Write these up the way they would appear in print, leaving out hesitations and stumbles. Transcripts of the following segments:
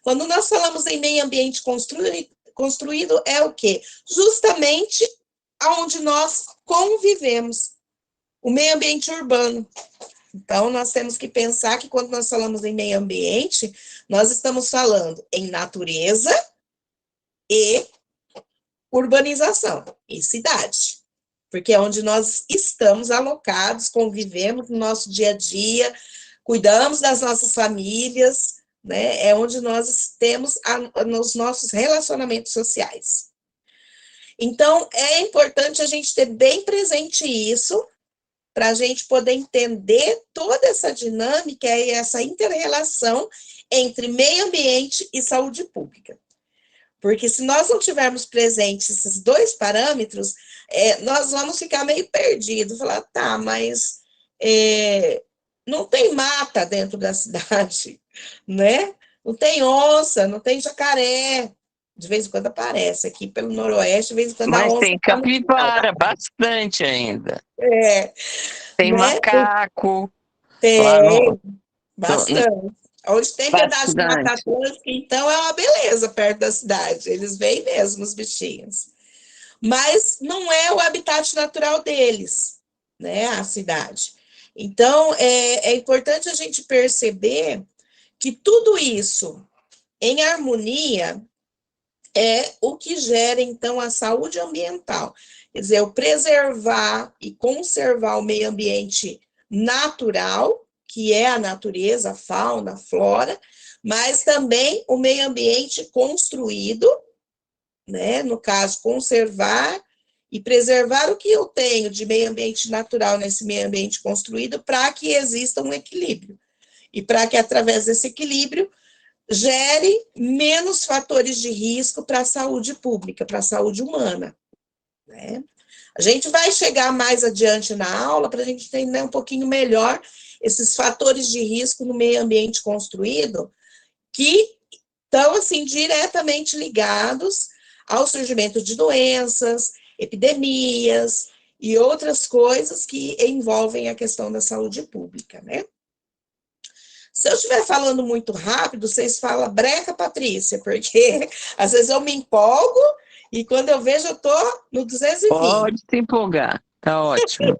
Quando nós falamos em meio ambiente construído é o quê? Justamente onde nós convivemos, o meio ambiente urbano. Então, nós temos que pensar que quando nós falamos em meio ambiente, nós estamos falando em natureza e urbanização, e cidade. Porque é onde nós estamos alocados, convivemos no nosso dia a dia, cuidamos das nossas famílias, né? É onde nós temos os nossos relacionamentos sociais. Então, é importante a gente ter bem presente isso, para a gente poder entender toda essa dinâmica e essa inter-relação entre meio ambiente e saúde pública. Porque se nós não tivermos presentes esses dois parâmetros, nós vamos ficar meio perdidos, falar, tá, mas não tem mata dentro da cidade, né? Não tem onça, não tem jacaré, de vez em quando aparece aqui pelo noroeste, de vez em quando a Mas onça tem tá no final. capivara, bastante ainda. É, Tem né? macaco, lá Tem, no... bastante. Onde tem pedaço de Mata Bastante. Atlântica, então é uma beleza perto da cidade. Eles vêm mesmo, os bichinhos. Mas não é o habitat natural deles, né? A cidade. Então, é importante a gente perceber que tudo isso, em harmonia, é o que gera, então, a saúde ambiental. Quer dizer, o preservar e conservar o meio ambiente natural, que é a natureza, a fauna, a flora, mas também o meio ambiente construído, né? No caso, conservar e preservar o que eu tenho de meio ambiente natural nesse meio ambiente construído para que exista um equilíbrio. E para que, através desse equilíbrio, gere menos fatores de risco para a saúde pública, para a saúde humana, né? A gente vai chegar mais adiante na aula para a gente entender um pouquinho melhor esses fatores de risco no meio ambiente construído que estão, assim, diretamente ligados ao surgimento de doenças, epidemias e outras coisas que envolvem a questão da saúde pública, né? Se eu estiver falando muito rápido, vocês falam breca, Patrícia, porque às vezes eu me empolgo e quando eu vejo eu estou no 220. Pode se empolgar, tá ótimo.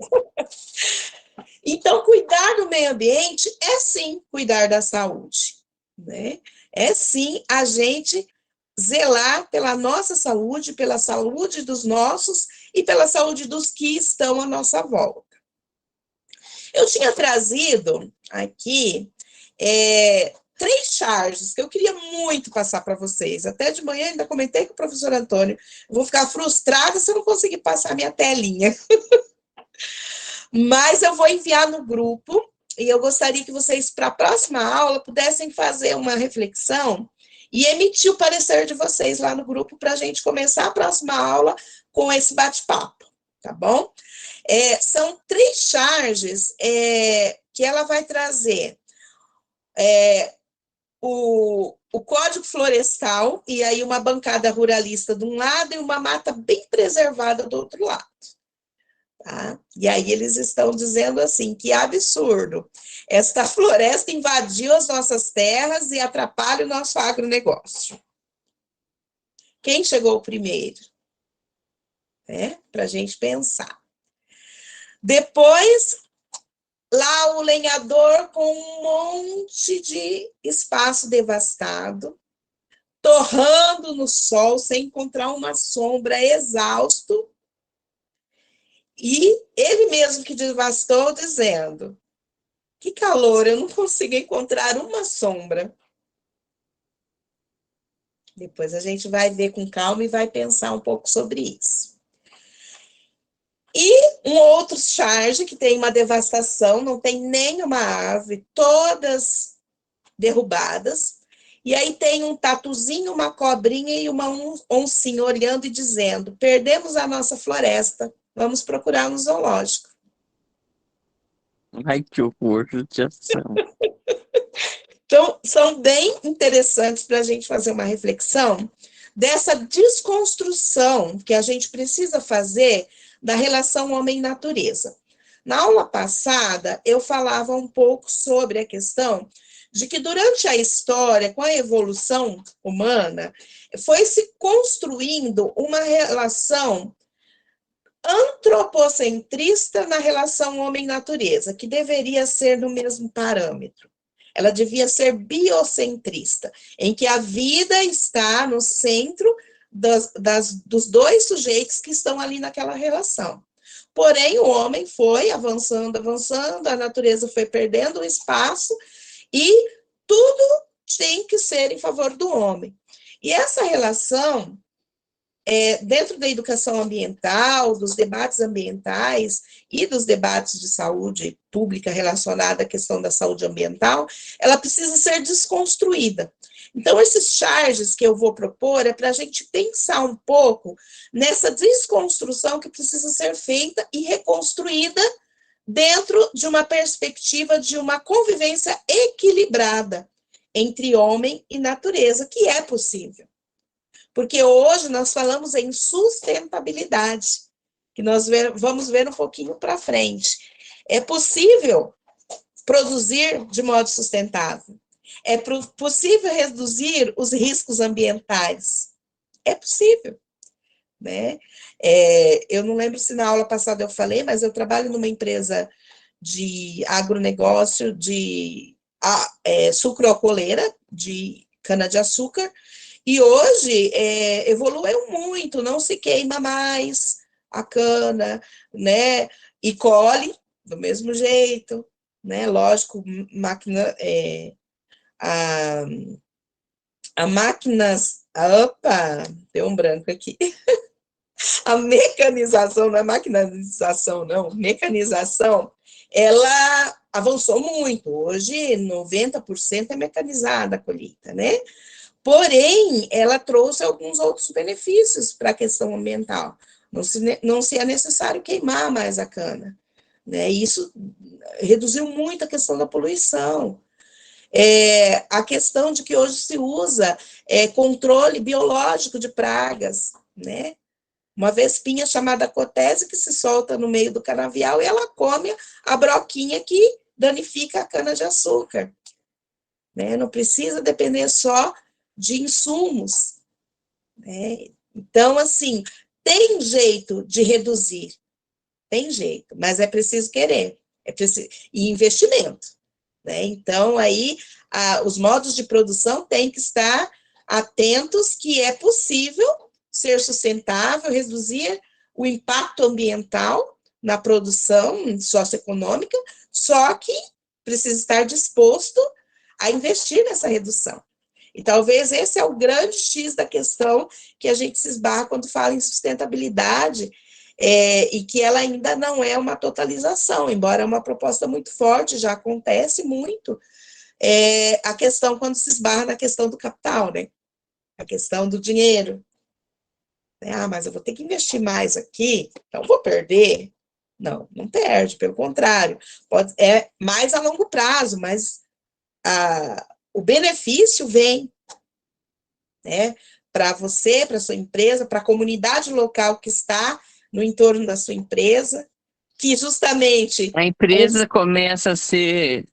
Então, cuidar do meio ambiente é sim cuidar da saúde, né? É sim a gente zelar pela nossa saúde, pela saúde dos nossos e pela saúde dos que estão à nossa volta. Eu tinha trazido aqui 3 charges que eu queria muito passar para vocês. Até de manhã ainda comentei com o professor Antônio. Eu vou ficar frustrada se eu não conseguir passar minha telinha. Mas eu vou enviar no grupo e eu gostaria que vocês, para a próxima aula, pudessem fazer uma reflexão e emitir o parecer de vocês lá no grupo para a gente começar a próxima aula com esse bate-papo, tá bom? São 3 charges que ela vai trazer o Código Florestal, e aí uma bancada ruralista de um lado e uma mata bem preservada do outro lado. Tá? E aí eles estão dizendo assim, que absurdo, esta floresta invadiu as nossas terras e atrapalha o nosso agronegócio. Quem chegou primeiro? Para a gente pensar. Depois, lá o lenhador com um monte de espaço devastado, torrando no sol, sem encontrar uma sombra, exausto, e ele mesmo que devastou, dizendo, que calor, eu não consigo encontrar uma sombra. Depois a gente vai ver com calma e vai pensar um pouco sobre isso. E um outro charge que tem uma devastação, não tem nenhuma árvore, todas derrubadas. E aí tem um tatuzinho, uma cobrinha e uma oncinha olhando e dizendo, perdemos a nossa floresta, vamos procurar no zoológico. Ai, que horror, judiação. Então, são bem interessantes para a gente fazer uma reflexão dessa desconstrução que a gente precisa fazer da relação homem-natureza. Na aula passada, eu falava um pouco sobre a questão de que durante a história, com a evolução humana, foi se construindo uma relação antropocentrista na relação homem-natureza, que deveria ser no mesmo parâmetro. Ela devia ser biocentrista, em que a vida está no centro dos dois sujeitos que estão ali naquela relação. Porém, o homem foi avançando, avançando, a natureza foi perdendo o espaço e tudo tem que ser em favor do homem. E essa relação, dentro da educação ambiental, dos debates ambientais e dos debates de saúde pública relacionada à questão da saúde ambiental, ela precisa ser desconstruída. Então, esses charges que eu vou propor é para a gente pensar um pouco nessa desconstrução que precisa ser feita e reconstruída dentro de uma perspectiva de uma convivência equilibrada entre homem e natureza, que é possível. Porque hoje nós falamos em sustentabilidade, que nós vamos ver um pouquinho para frente. É possível produzir de modo sustentável. É possível reduzir os riscos ambientais. É possível. Né? Eu não lembro se na aula passada eu falei, mas eu trabalho numa empresa de agronegócio de sucroalcooleira, de cana-de-açúcar, e hoje evoluiu muito, não se queima mais a cana, né? E colhe do mesmo jeito, né? Lógico, máquina, a máquinas, opa, deu um branco aqui. A mecanização, não é maquinização, não, mecanização, ela avançou muito. Hoje, 90% é mecanizada a colheita, né? Porém, ela trouxe alguns outros benefícios para a questão ambiental. Não se é necessário queimar mais a cana, né? Isso reduziu muito a questão da poluição. A questão de que hoje se usa controle biológico de pragas, né? Uma vespinha chamada cotese que se solta no meio do canavial e ela come a broquinha que danifica a cana-de-açúcar. Né? Não precisa depender só de insumos. Né? Então, assim, tem jeito de reduzir, tem jeito, mas é preciso querer, e investimento. Né? Então, aí, os modos de produção têm que estar atentos que é possível ser sustentável, reduzir o impacto ambiental na produção socioeconômica, só que precisa estar disposto a investir nessa redução. E talvez esse é o grande X da questão que a gente se esbarra quando fala em sustentabilidade, e que ela ainda não é uma totalização, embora é uma proposta muito forte, já acontece muito, a questão quando se esbarra na questão do capital, né? A questão do dinheiro. Mas eu vou ter que investir mais aqui, então vou perder. Não, não perde, pelo contrário. É mais a longo prazo, mas o benefício vem, né? Para você, para sua empresa, para a comunidade local que está no entorno da sua empresa, que justamente... A empresa começa a ser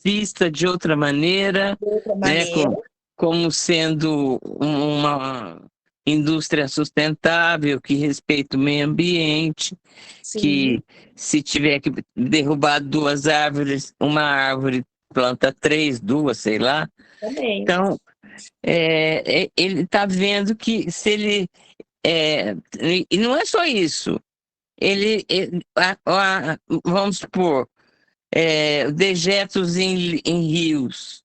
vista de outra maneira, né? Como sendo uma indústria sustentável, que respeita o meio ambiente, sim, que se tiver que derrubar 2 árvores, uma árvore planta 3, 2, sei lá. Também. Então, ele está vendo que se ele... e não é só isso. Vamos supor, dejetos em rios.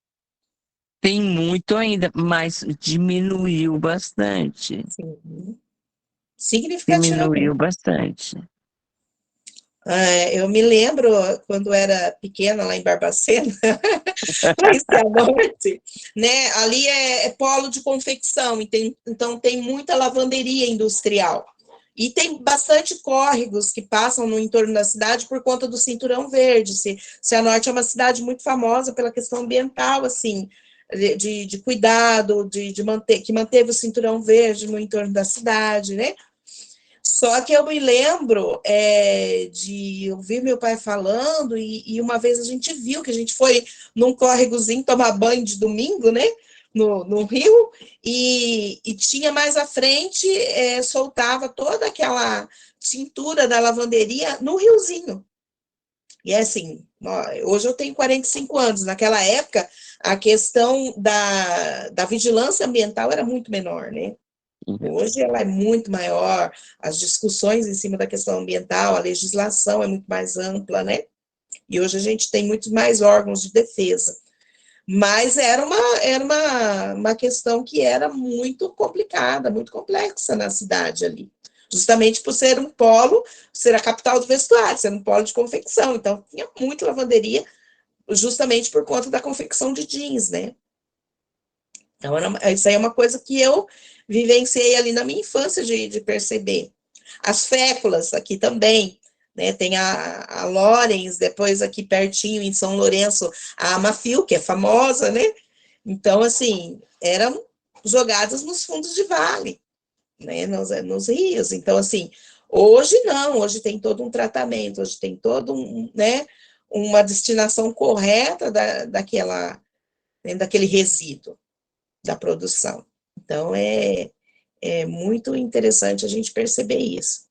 Tem muito ainda, mas diminuiu bastante. Sim. Significativamente. Diminuiu bastante. Eu me lembro, quando era pequena, lá em Barbacena, lá em Cianorte, né? Ali é polo de confecção, então tem muita lavanderia industrial. E tem bastante córregos que passam no entorno da cidade por conta do Cinturão Verde. Cianorte é uma cidade muito famosa pela questão ambiental, assim, de cuidado, que manteve o Cinturão Verde no entorno da cidade, né? Só que eu me lembro de ouvir meu pai falando, e uma vez a gente viu que a gente foi num córregozinho tomar banho de domingo, né? No rio, e tinha mais à frente, soltava toda aquela tintura da lavanderia no riozinho. E é assim, hoje eu tenho 45 anos, naquela época a questão da vigilância ambiental era muito menor, né? Hoje ela é muito maior, as discussões em cima da questão ambiental, a legislação é muito mais ampla, né? E hoje a gente tem muitos mais órgãos de defesa. Mas era uma questão que era muito complicada, muito complexa na cidade ali. Justamente por ser um polo, ser a capital do vestuário, ser um polo de confecção. Então, tinha muita lavanderia, justamente por conta da confecção de jeans, né? Então, isso aí é uma coisa que eu vivenciei ali na minha infância de perceber. As féculas aqui também, né? Tem a Lorenz, depois aqui pertinho em São Lourenço, a Mafil, que é famosa, né? Então, assim, eram jogadas nos fundos de vale, né? Nos rios. Então, assim, hoje não, hoje tem todo um tratamento, hoje tem todo né? Uma destinação correta daquele resíduo da produção. Então, é muito interessante a gente perceber isso.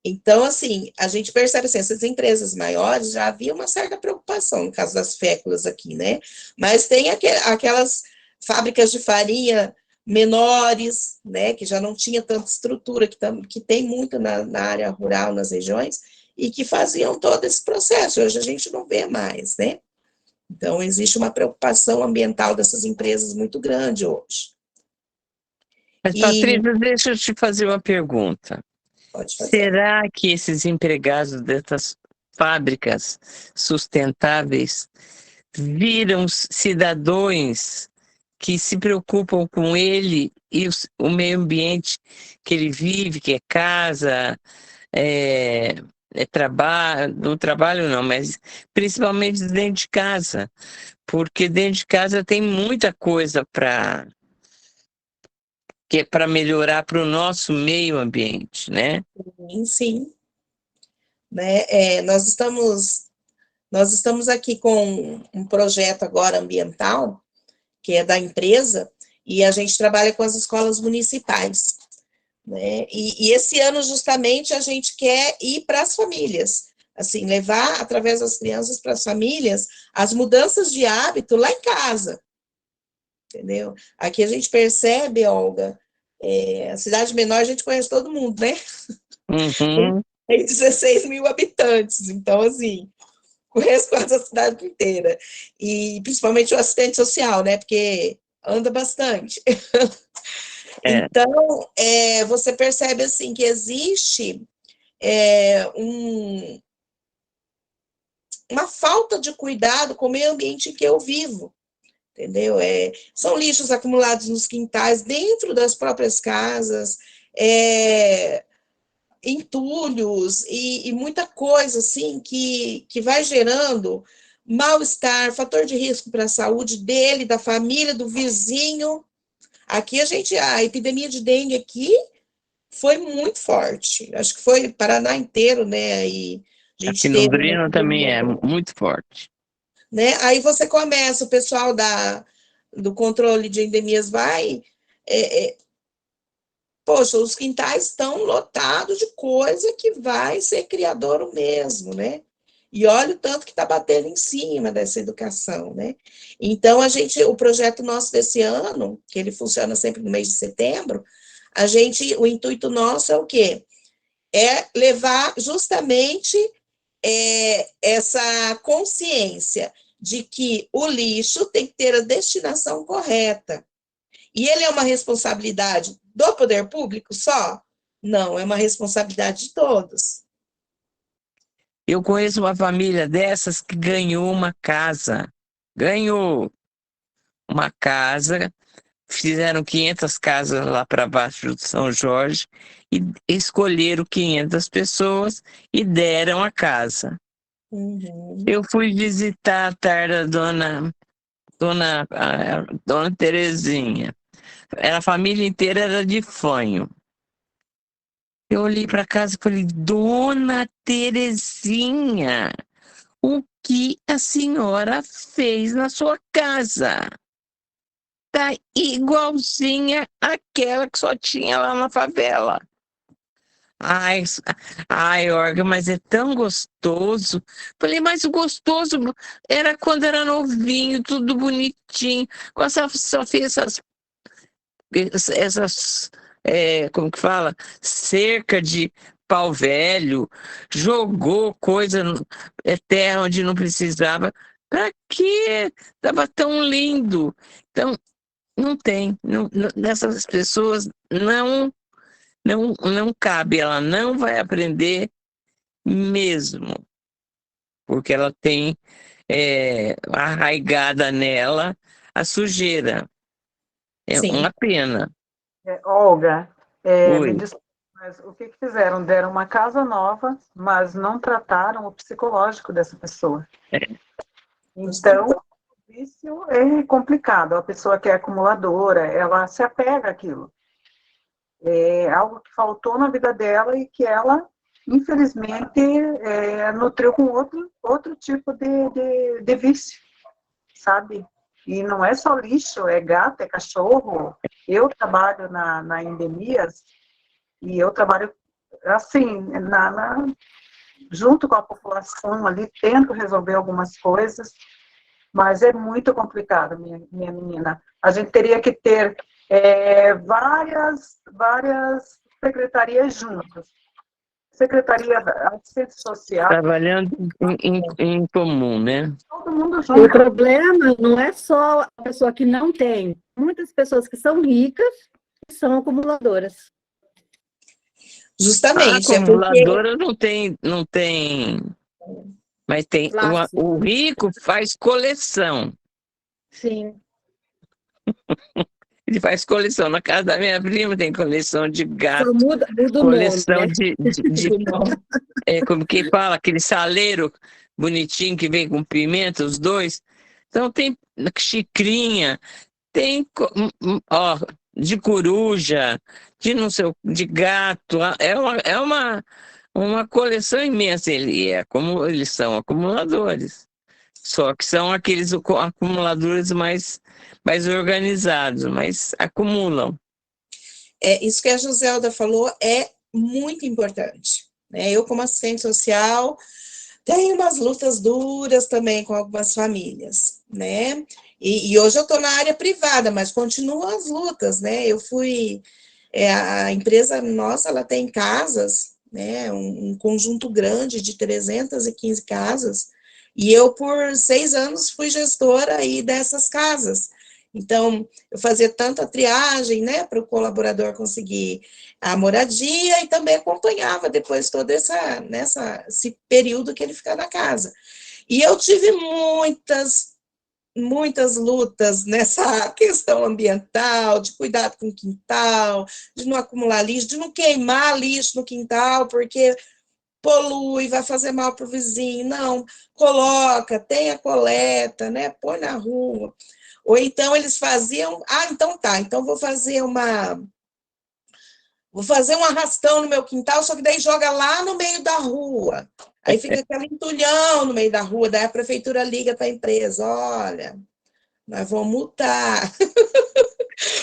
Então, assim, a gente percebe assim, essas empresas maiores já havia uma certa preocupação, no caso das féculas aqui, né? Mas tem aquelas fábricas de farinha menores, né, que já não tinha tanta estrutura, que tem muito na área rural, nas regiões, e que faziam todo esse processo. Hoje a gente não vê mais, né? Então, existe uma preocupação ambiental dessas empresas muito grande hoje. Mas, E Patrícia, deixa eu te fazer uma pergunta. pode fazer. Será que esses empregados dessas fábricas sustentáveis viram cidadãos que se preocupam com ele e o meio ambiente que ele vive, que é casa, é, trabalho, no trabalho não, mas principalmente dentro de casa, porque dentro de casa tem muita coisa que é para melhorar para o nosso meio ambiente, né? Sim, né? Nós estamos aqui com um projeto agora ambiental, que é da empresa, e a gente trabalha com as escolas municipais, né? E esse ano, justamente, a gente quer ir para as famílias, assim, levar, através das crianças, para as famílias, as mudanças de hábito lá em casa, entendeu? Aqui a gente percebe, Olga, a cidade menor a gente conhece todo mundo, né? Uhum. Tem 16 mil habitantes, então, assim, conheço quase a cidade inteira. E principalmente o assistente social, né? Porque anda bastante. É. Então, você percebe, assim, que existe uma falta de cuidado com o meio ambiente em que eu vivo, entendeu? São lixos acumulados nos quintais, dentro das próprias casas, entulhos e muita coisa assim que vai gerando mal-estar, fator de risco para a saúde dele, da família, do vizinho. Aqui a epidemia de dengue aqui foi muito forte. Acho que foi Paraná inteiro, né? E a Aqui gente no teve uma Londrina também epidemia, é muito forte. né? Aí você começa, o pessoal do controle de endemias vai, poxa, os quintais estão lotados de coisa que vai ser criadouro mesmo, né? E olha o tanto que está batendo em cima dessa educação, né? Então, o projeto nosso desse ano, que ele funciona sempre no mês de setembro, o intuito nosso é o quê? É levar justamente essa consciência de que o lixo tem que ter a destinação correta. E ele é uma responsabilidade do poder público só? Não, é uma responsabilidade de todos. Eu conheço uma família dessas que ganhou uma casa. Ganhou uma casa, fizeram 500 casas lá para baixo do São Jorge e escolheram 500 pessoas e deram a casa. Uhum. Eu fui visitar a tarde a dona Terezinha. A família inteira era de fanho. Eu olhei para casa e falei, Dona Terezinha, o que a senhora fez na sua casa? Tá igualzinha àquela que só tinha lá na favela. Ai, ai, Olga, mas é tão gostoso. Falei, mas o gostoso era quando era novinho, tudo bonitinho. Só fez essas como que fala? Cerca de pau velho, jogou coisa terra onde não precisava. Pra quê? Tava tão lindo. Então, não tem. Nessas pessoas não cabe, ela não vai aprender mesmo, porque ela tem arraigada nela a sujeira. É Sim. uma pena. Olga, me Oi. desculpe, mas o que fizeram? Deram uma casa nova, mas não trataram o psicológico dessa pessoa. Então, o vício é complicado. A pessoa que é acumuladora, ela se apega àquilo. É algo que faltou na vida dela e que ela, infelizmente, nutriu com outro tipo de vício, sabe? E não é só lixo, é gato, é cachorro. Eu trabalho na Endemias e eu trabalho assim, junto com a população ali, tento resolver algumas coisas, mas é muito complicado, minha menina. A gente teria que ter várias secretarias juntas. Secretaria da Assistência Social, Trabalhando em comum, né? todo mundo E o junto. problema não é só a pessoa que não tem. Muitas pessoas que são ricas são acumuladoras. A Justamente, é porque acumuladora não tem, mas tem Laço. o rico faz coleção. Sim. Ele faz coleção. Na casa da minha prima tem coleção de gato, Só muda o nome, coleção né? como que fala, aquele saleiro bonitinho que vem com pimenta, os dois. Então tem xicrinha, tem ó, de coruja, de não sei, de gato. É uma coleção imensa. Como eles são acumuladores. Só que são aqueles acumuladores mais organizados, mas acumulam. isso que a Joselda falou é muito importante. Né? Eu, como assistente social, tenho umas lutas duras também com algumas famílias, né? E hoje eu estou na área privada, mas continuam as lutas, né? Eu fui... a empresa nossa, ela tem casas, né? Um conjunto grande de 315 casas, e eu, por 6 anos, fui gestora aí dessas casas. Então, eu fazia tanto a triagem, né, para o colaborador conseguir a moradia, e também acompanhava depois todo esse período que ele fica na casa. E eu tive muitas lutas nessa questão ambiental, de cuidado com o quintal, de não acumular lixo, de não queimar lixo no quintal, porque polui, vai fazer mal para o vizinho. Não, coloca, tem a coleta, né? Põe na rua. Ou então eles faziam, então tá, então vou fazer um arrastão no meu quintal, só que daí joga lá no meio da rua. Aí fica aquele entulhão no meio da rua, daí a prefeitura liga para a empresa, olha, nós vamos multar.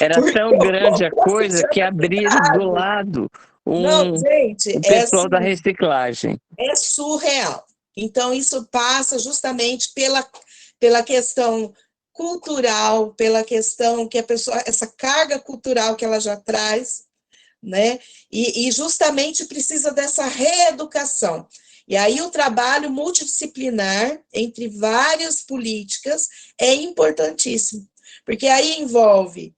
Era tão grande a coisa que abriram do lado Não, gente, o pessoal da reciclagem. É surreal. Então, isso passa justamente pela questão cultural, pela questão que a pessoa, essa carga cultural que ela já traz, né? E justamente precisa dessa reeducação. E aí o trabalho multidisciplinar entre várias políticas é importantíssimo, porque aí envolve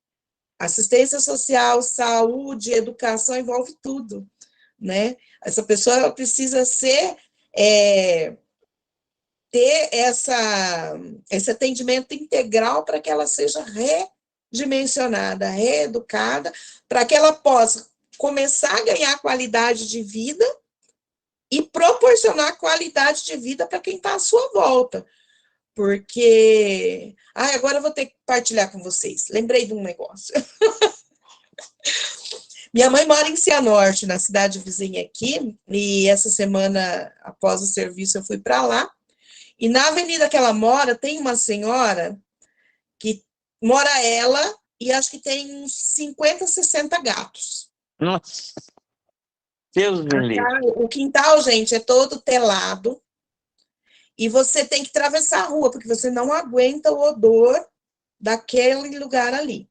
assistência social, saúde, educação, envolve tudo, né? Essa pessoa precisa ter esse atendimento integral para que ela seja redimensionada, reeducada, para que ela possa começar a ganhar qualidade de vida e proporcionar qualidade de vida para quem está à sua volta. Porque... agora eu vou ter que partilhar com vocês. Lembrei de um negócio. Minha mãe mora em Cianorte, na cidade vizinha aqui, e essa semana, após o serviço, eu fui para lá. E na avenida que ela mora, tem uma senhora que mora ela e acho que tem uns 50, 60 gatos. Nossa, Deus me livre. O quintal, gente, é todo telado. E você tem que atravessar a rua, porque você não aguenta o odor daquele lugar ali.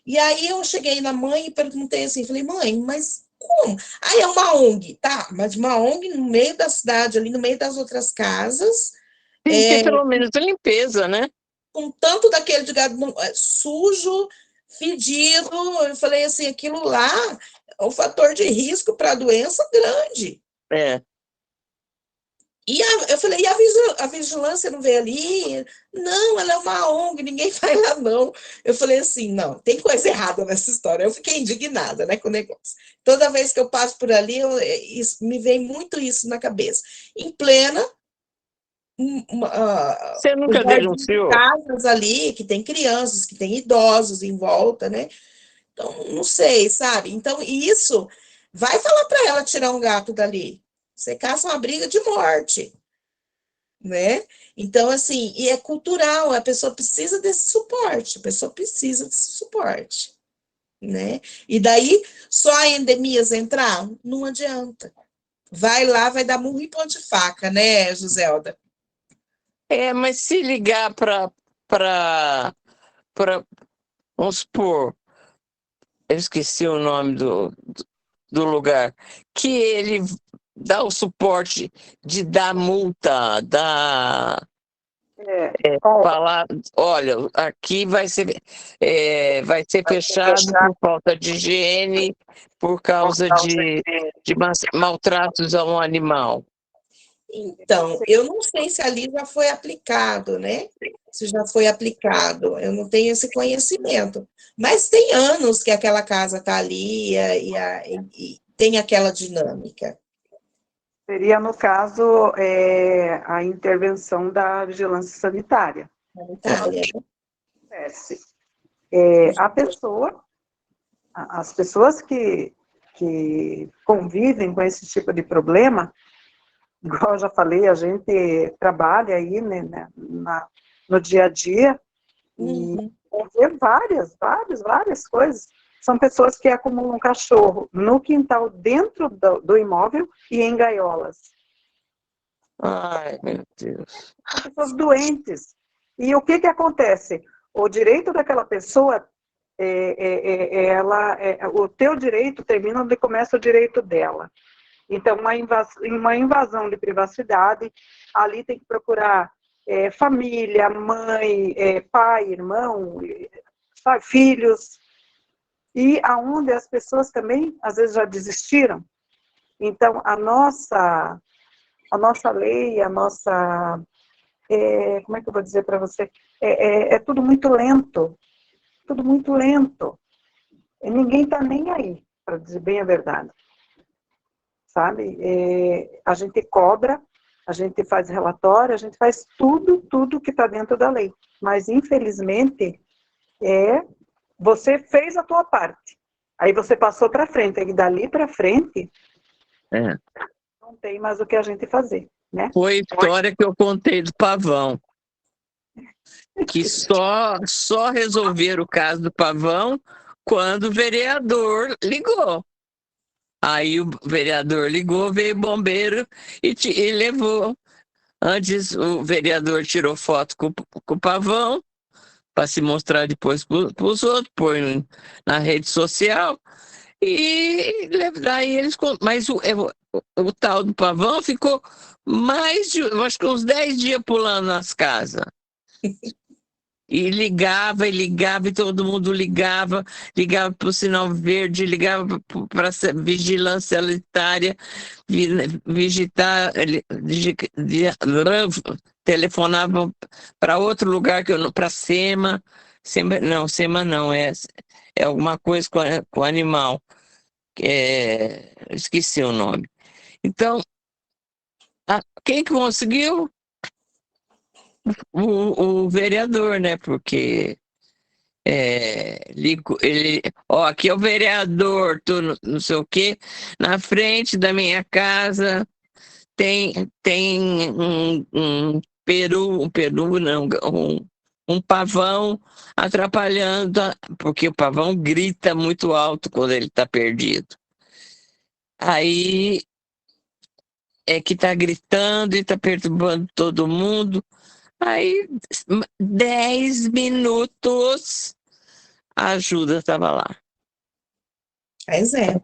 E aí eu cheguei na mãe e perguntei assim, falei, mãe, mas como? Aí é uma ONG, tá, mas uma ONG no meio da cidade, ali no meio das outras casas, Tem que ter pelo menos a limpeza, né? com tanto daquele de gado sujo, fedido, eu falei assim, aquilo lá é um fator de risco para a doença grande. É. E eu falei, e a vigilância não veio ali? Não, ela é uma ONG, ninguém vai lá, não. Eu falei assim, não, tem coisa errada nessa história. Eu fiquei indignada, né, com o negócio. Toda vez que eu passo por ali, me vem muito isso na cabeça. Em plena... Você nunca denunciou? Casas ali, que tem crianças, que tem idosos em volta, né? Então, não sei, sabe? Então, isso... Vai falar para ela tirar um gato dali. Você caça uma briga de morte, né? Então, assim, e é cultural, a pessoa precisa desse suporte, a pessoa precisa desse suporte, né? E daí, só a endemias entrar? Não adianta. Vai lá, vai dar murro e ponte faca, né, Joselda? Mas se ligar para, vamos supor, eu esqueci o nome do lugar, que ele dá o suporte de dar multa, falar, olha, aqui vai ser fechado por falta de higiene, por causa de maltratos a um animal. Então, eu não sei se ali já foi aplicado, né? Se já foi aplicado, eu não tenho esse conhecimento. Mas tem anos que aquela casa está ali e tem aquela dinâmica. Seria, no caso, a intervenção da vigilância sanitária. Sanitária. As pessoas que convivem com esse tipo de problema, igual eu já falei, a gente trabalha aí, né, no dia a dia e vê várias coisas. São pessoas que acumulam cachorro no quintal, dentro do imóvel e em gaiolas. Ai, meu Deus. São pessoas doentes. E o que acontece? O direito daquela pessoa, o teu direito termina onde começa o direito dela. Então, uma invasão de privacidade, ali tem que procurar família, mãe, pai, irmão, filhos, e aonde as pessoas também, às vezes, já desistiram. Então, a nossa lei, como é que eu vou dizer para você? É tudo muito lento, tudo muito lento. E ninguém está nem aí, para dizer bem a verdade. Sabe? A gente cobra, a gente faz relatório, a gente faz tudo que está dentro da lei. Mas, infelizmente, você fez a tua parte. Aí você passou para frente, e dali para frente, não tem mais o que a gente fazer, né? Foi a história que eu contei do pavão. Que só resolveram o caso do pavão quando o vereador ligou. Aí o vereador ligou, veio o bombeiro e levou. Antes o vereador tirou foto com o pavão para se mostrar depois para os outros, põe na rede social. E daí eles. Mas o tal do pavão ficou eu acho que uns 10 dias pulando nas casas. E ligava, e todo mundo ligava para o sinal verde, ligava para a vigilância sanitária, telefonava para outro lugar, para SEMA, SEMA não, é alguma coisa com animal, esqueci o nome. Então, quem que conseguiu? O vereador, né? Porque aqui é o vereador, não sei o quê, na frente da minha casa tem um pavão atrapalhando, porque o pavão grita muito alto quando ele está perdido. Aí é que está gritando e está perturbando todo mundo. Aí, 10 minutos, a ajuda estava lá. Pois é.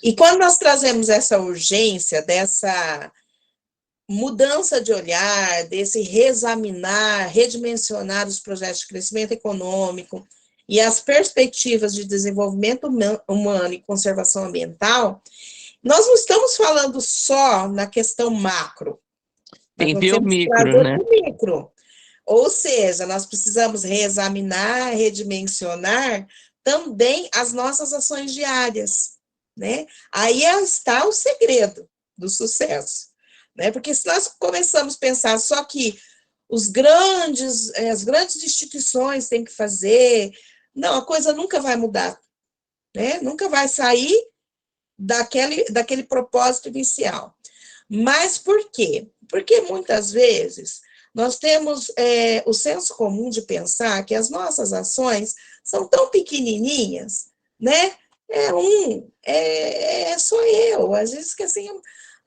E quando nós trazemos essa urgência, dessa mudança de olhar, desse reexaminar, redimensionar os projetos de crescimento econômico e as perspectivas de desenvolvimento humano e conservação ambiental, nós não estamos falando só na questão macro. Tem que ver o micro, né? Micro. Ou seja, nós precisamos reexaminar, redimensionar também as nossas ações diárias, né? Aí está o segredo do sucesso, né? Porque se nós começamos a pensar só que as grandes instituições têm que fazer, não, a coisa nunca vai mudar, né? Nunca vai sair daquele propósito inicial. Mas por quê? Porque muitas vezes nós temos o senso comum de pensar que as nossas ações são tão pequenininhas, né? É só eu. Às vezes que assim,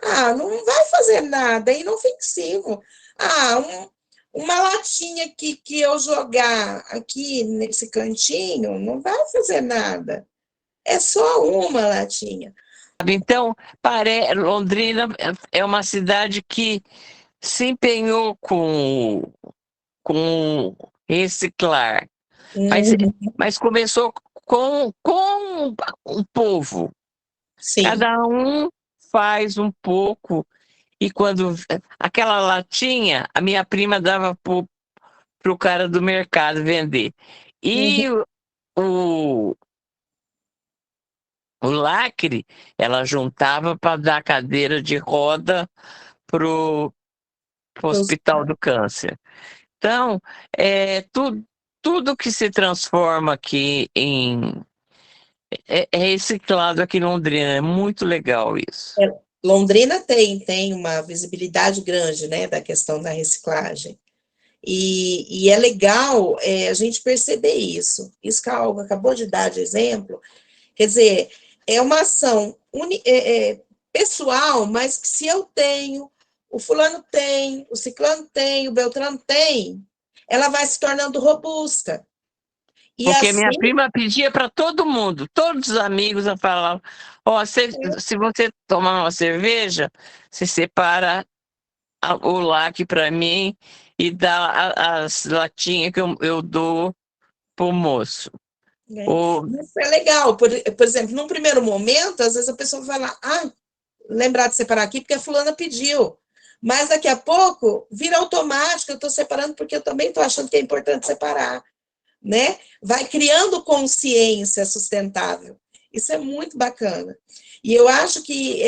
não vai fazer nada, é inofensivo. Uma latinha que eu jogar aqui nesse cantinho não vai fazer nada. É só uma latinha. Então, Londrina é uma cidade que se empenhou com reciclar, mas começou com o povo. Sim. Cada um faz um pouco, e quando aquela latinha, a minha prima dava para o cara do mercado vender. E o lacre, ela juntava para dar cadeira de roda pro Hospital do Câncer. Então, tudo que se transforma aqui é reciclado aqui em Londrina. É muito legal isso. Londrina tem uma visibilidade grande, né, da questão da reciclagem. E é legal a gente perceber isso. Isso que a Olga acabou de dar de exemplo. Quer dizer, é uma ação pessoal, mas que se eu tenho, o fulano tem, o ciclano tem, o beltrano tem, ela vai se tornando robusta. E porque assim, minha prima pedia para todo mundo, todos os amigos, ela falava, se você tomar uma cerveja, você separa o lacre para mim e dá as latinhas que eu dou para o moço. Isso é legal. Por exemplo, num primeiro momento, às vezes a pessoa vai lá, lembrar de separar aqui porque a fulana pediu. Mas daqui a pouco vira automático, eu estou separando porque eu também estou achando que é importante separar, né? Vai criando consciência sustentável. Isso é muito bacana. E eu acho que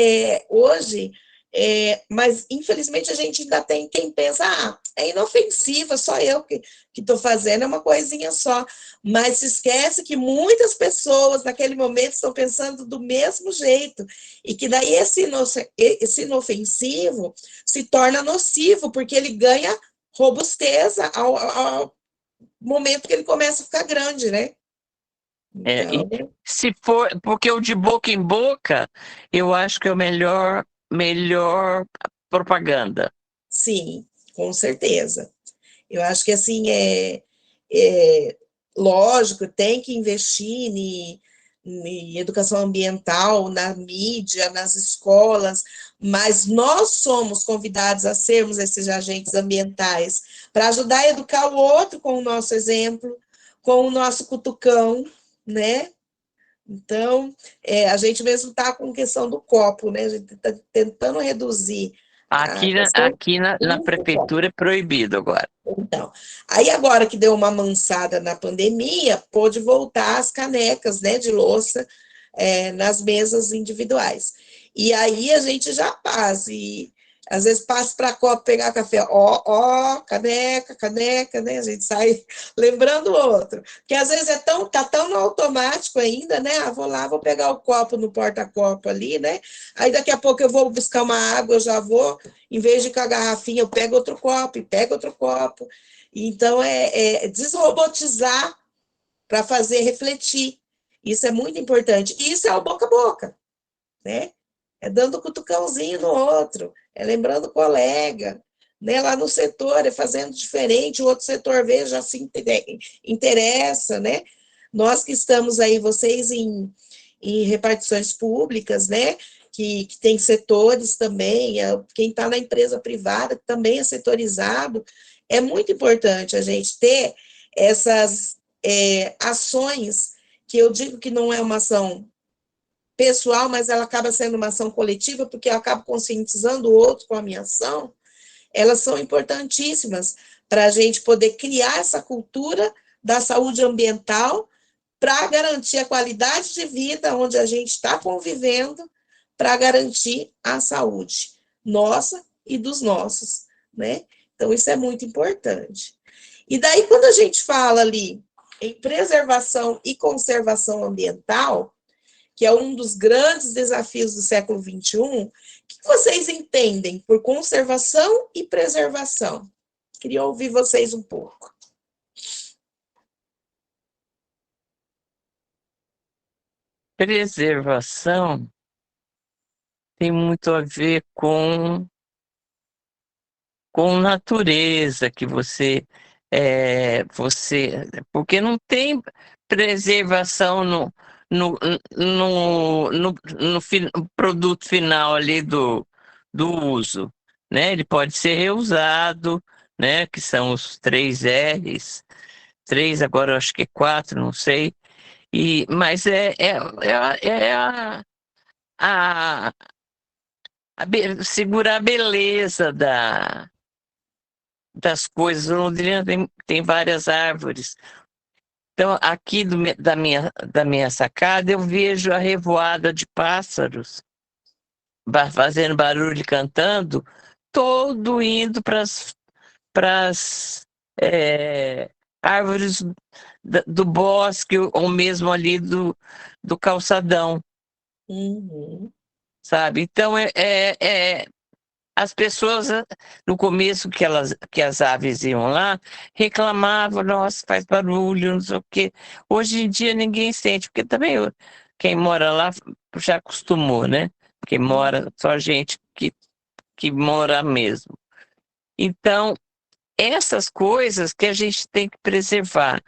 hoje, mas infelizmente a gente ainda tem quem pensa, é inofensiva, só eu que estou fazendo, é uma coisinha só. Mas se esquece que muitas pessoas naquele momento estão pensando do mesmo jeito, e que daí esse inofensivo se torna nocivo, porque ele ganha robusteza ao momento que ele começa a ficar grande, né? Então... se for, porque o de boca em boca, eu acho que é o melhor propaganda. Sim, com certeza. Eu acho que assim lógico, tem que investir em educação ambiental, na mídia, nas escolas, mas nós somos convidados a sermos esses agentes ambientais para ajudar a educar o outro com o nosso exemplo, com o nosso cutucão, né? Então, a gente mesmo está com a questão do copo, né? A gente está tentando reduzir. Aqui na prefeitura é proibido agora. Então, aí agora que deu uma amansada na pandemia, pôde voltar as canecas, né, de louça nas mesas individuais. E aí a gente já faz. E Às vezes passa para copo pegar café, ó, caneca, né? A gente sai lembrando o outro. Porque às vezes tá tão no automático ainda, né? Ah, vou lá, vou pegar o copo no porta-copo ali, né? Aí daqui a pouco eu vou buscar uma água, eu já vou, em vez de com a garrafinha, eu pego outro copo e pego outro copo. Então, é desrobotizar para fazer refletir. Isso é muito importante. E isso é o boca a boca, né? É dando cutucãozinho no outro, é lembrando o colega, né? Lá no setor, é fazendo diferente, o outro setor vê, já se interessa, né? Nós que estamos aí, vocês em repartições públicas, né? Que tem setores também, quem está na empresa privada também é setorizado. É muito importante a gente ter essas ações, que eu digo que não é uma ação pessoal, mas ela acaba sendo uma ação coletiva, porque eu acabo conscientizando o outro com a minha ação. Elas são importantíssimas para a gente poder criar essa cultura da saúde ambiental para garantir a qualidade de vida onde a gente está convivendo, para garantir a saúde nossa e dos nossos, né? Então, isso é muito importante. E daí, quando a gente fala ali em preservação e conservação ambiental, que é um dos grandes desafios do século XXI, o que vocês entendem por conservação e preservação? Queria ouvir vocês um pouco. Preservação tem muito a ver com natureza, que porque não tem preservação no produto final ali do uso, né? Ele pode ser reusado, né? Que são os 3 Rs, três, agora eu acho que é 4, não sei. Mas a, segurar a beleza das coisas. O Londrina tem várias árvores. Então, aqui da minha sacada, eu vejo a revoada de pássaros fazendo barulho e cantando, todo indo para as árvores do bosque, ou mesmo ali do calçadão, Uhum. sabe? Então, as pessoas, no começo que as aves iam lá, reclamavam, nossa, faz barulho, não sei o quê. Hoje em dia ninguém sente, porque também quem mora lá já acostumou, né? Porque mora só gente que mora mesmo. Então, essas coisas que a gente tem que preservar.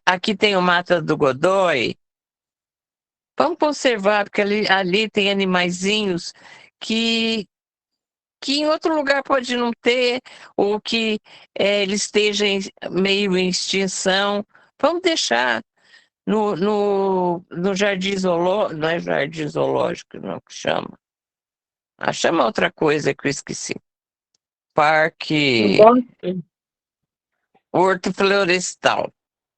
Aqui tem o Mata do Godói, vamos conservar, porque ali tem animaizinhos que em outro lugar pode não ter, ou que ele esteja meio em extinção. Vamos deixar no jardim zoológico, não é jardim zoológico, não, que chama. Chama outra coisa que eu esqueci. Parque Horto Florestal.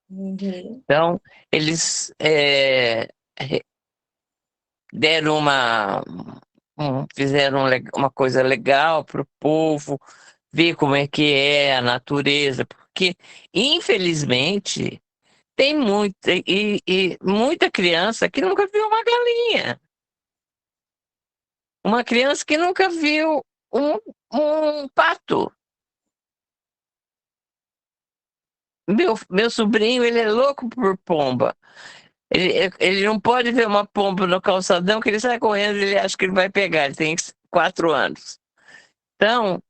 Uhum. Então, eles deram fizeram uma coisa legal para o povo ver como é que é a natureza, porque, infelizmente, tem muita criança que nunca viu uma galinha. Uma criança que nunca viu um pato. Meu sobrinho, ele é louco por pomba. Ele não pode ver uma pomba no calçadão, que ele sai correndo, ele acha que ele vai pegar. Ele tem 4 anos. Então,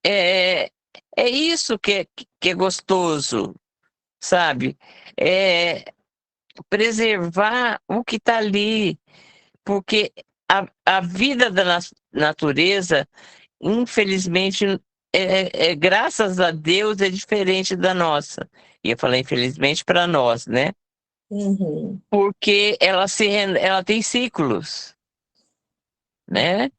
é, é isso que é gostoso, sabe? É preservar o que está ali, porque a vida da natureza, infelizmente, graças a Deus, é diferente da nossa. E eu falei, infelizmente, para nós, né? Uhum. Porque ela tem ciclos, né?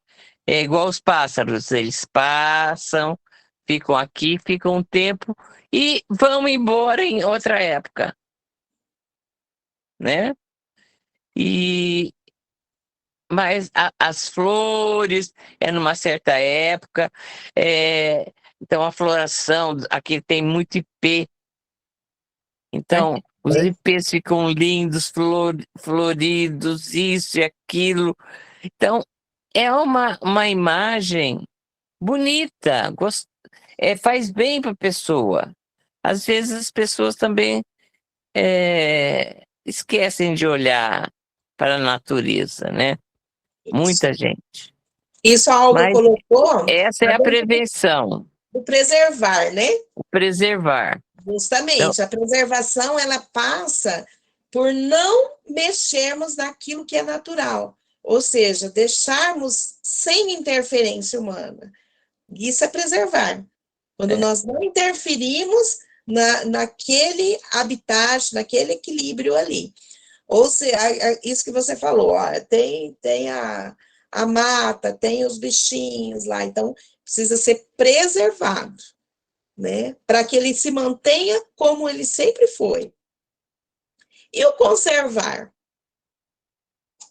É igual os pássaros, eles passam, ficam aqui, ficam um tempo e vão embora em outra época, né? mas as flores é numa certa época, então a floração, aqui tem muito ipê, então os ipês ficam lindos, floridos, isso e aquilo. Então é uma imagem bonita, faz bem para a pessoa. Às vezes as pessoas também esquecem de olhar para a natureza, né? Muita gente. Isso a Olga Mas colocou essa é a prevenção, do preservar, né? o preservar. Justamente, Então, a preservação ela passa por não mexermos naquilo que é natural, ou seja, deixarmos sem interferência humana. Isso é preservar. Quando nós não interferimos naquele habitat, naquele equilíbrio ali. Ou seja, isso que você falou, ó, tem a mata, tem os bichinhos lá, então precisa ser preservado, né? Para que ele se mantenha como ele sempre foi. E o conservar?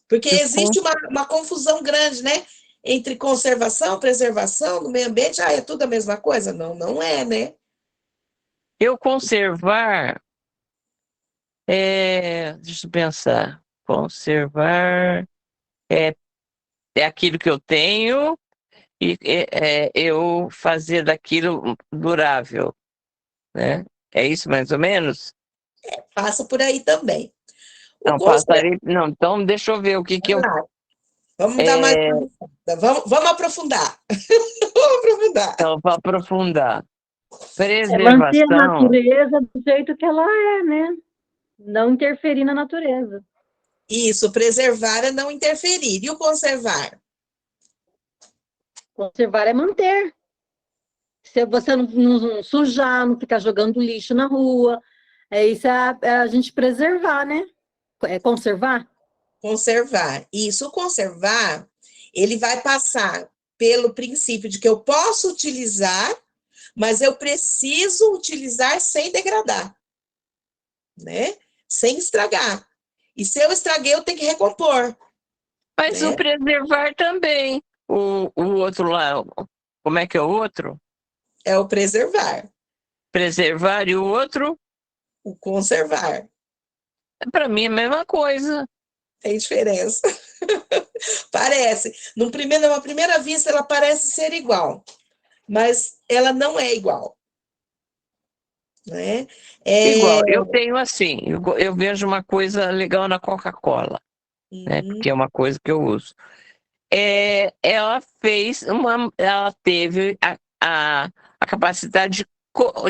Porque existe uma confusão grande, né? Entre conservação, preservação, no meio ambiente, é tudo a mesma coisa? Não, não é, né? eu conservar, deixa eu pensar, conservar é aquilo que eu tenho e eu fazer daquilo durável, né? É isso mais ou menos? Passa por aí também. O Não, conservar, passarei. Não, então deixa eu ver o que eu. vamos dar mais. Vamos aprofundar. Vamos aprofundar. Então, para aprofundar. Manter a Preservação. natureza do jeito que ela é, né? Não interferir na natureza. Isso, preservar é não interferir. E o conservar? Conservar é manter. Se você não sujar, não ficar jogando lixo na rua, isso é a gente preservar, né? É conservar? Conservar. Isso, o conservar, ele vai passar pelo princípio de que eu posso utilizar, mas eu preciso utilizar sem degradar, né? Sem estragar. E se eu estraguei, eu tenho que recompor. Mas né? o preservar também. O outro lá, como é que é o outro? É o preservar. Preservar e o outro, O conservar. para mim, é a mesma coisa. Tem diferença. Parece. Numa primeira vista, ela parece ser igual, mas ela não é igual. Né? Igual, eu tenho assim, eu vejo uma coisa legal na Coca-Cola, né? Porque é uma coisa que eu uso. Ela teve a capacidade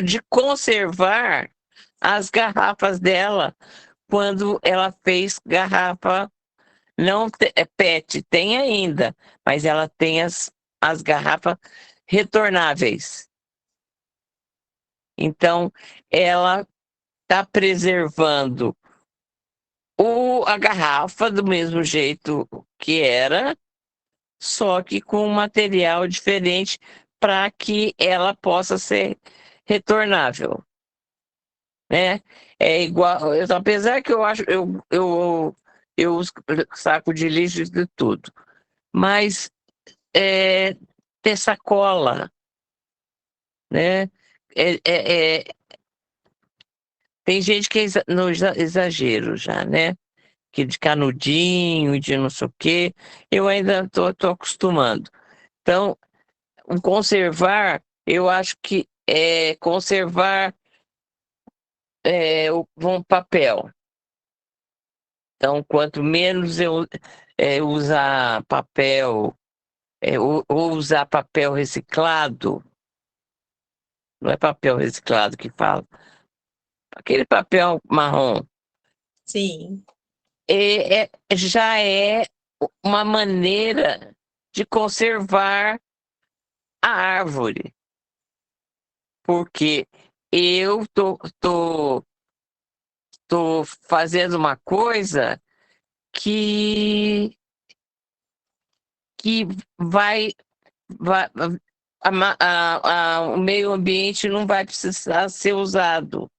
de conservar as garrafas dela quando ela fez garrafa, não PET, tem ainda, mas ela tem as garrafas retornáveis. Então, ela está preservando a garrafa do mesmo jeito que era, só que com um material diferente para que ela possa ser retornável, né? É igual, apesar que eu acho, eu uso saco de lixo de tudo, mas ter sacola, né? Tem gente que é no exagero já, né? Que de canudinho, de não sei o quê, eu ainda tô acostumando. Então, o conservar, eu acho que é conservar um papel. Então, quanto menos eu usar papel, ou usar papel reciclado, não é papel reciclado que fala, aquele papel marrom, Sim. já é uma maneira de conservar a árvore, porque eu tô fazendo uma coisa que que vai o meio ambiente não vai precisar ser usado.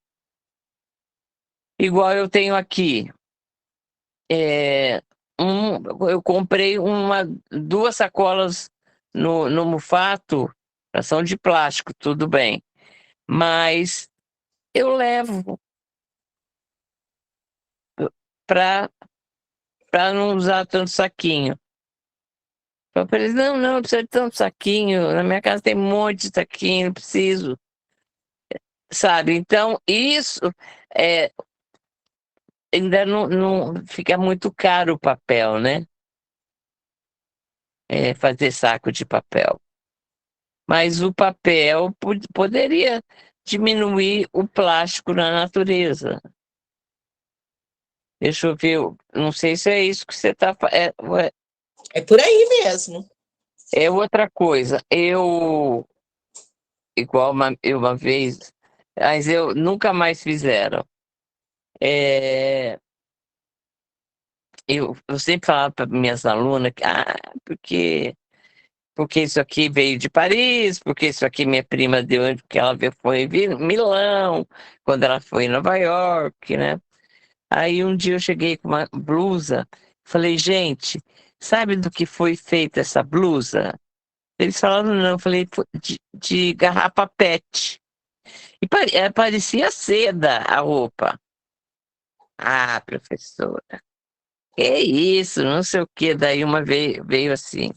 Igual eu tenho aqui eu comprei duas sacolas no Mufato, são de plástico, tudo bem. Mas eu levo para não usar tanto saquinho. Eu falei, não precisa de tanto saquinho. Na minha casa tem um monte de saquinho, não preciso. Sabe? Então, isso é, ainda não fica muito caro o papel, né? Fazer saco de papel. Mas o papel poderia diminuir o plástico na natureza. Deixa eu ver, não sei se é isso que você está. É por aí mesmo. É outra coisa. Igual uma vez, mas eu nunca mais fizeram. É, eu sempre falava para minhas alunas que, porque isso aqui veio de Paris, porque isso aqui minha prima deu, porque ela foi em Milão, quando ela foi em Nova York, né? Aí um dia eu cheguei com uma blusa, falei, gente, sabe do que foi feita essa blusa? Eles falaram, não, eu falei, de garrafa PET. E parecia seda a roupa. Ah, professora, que isso, não sei o que. Daí uma veio assim.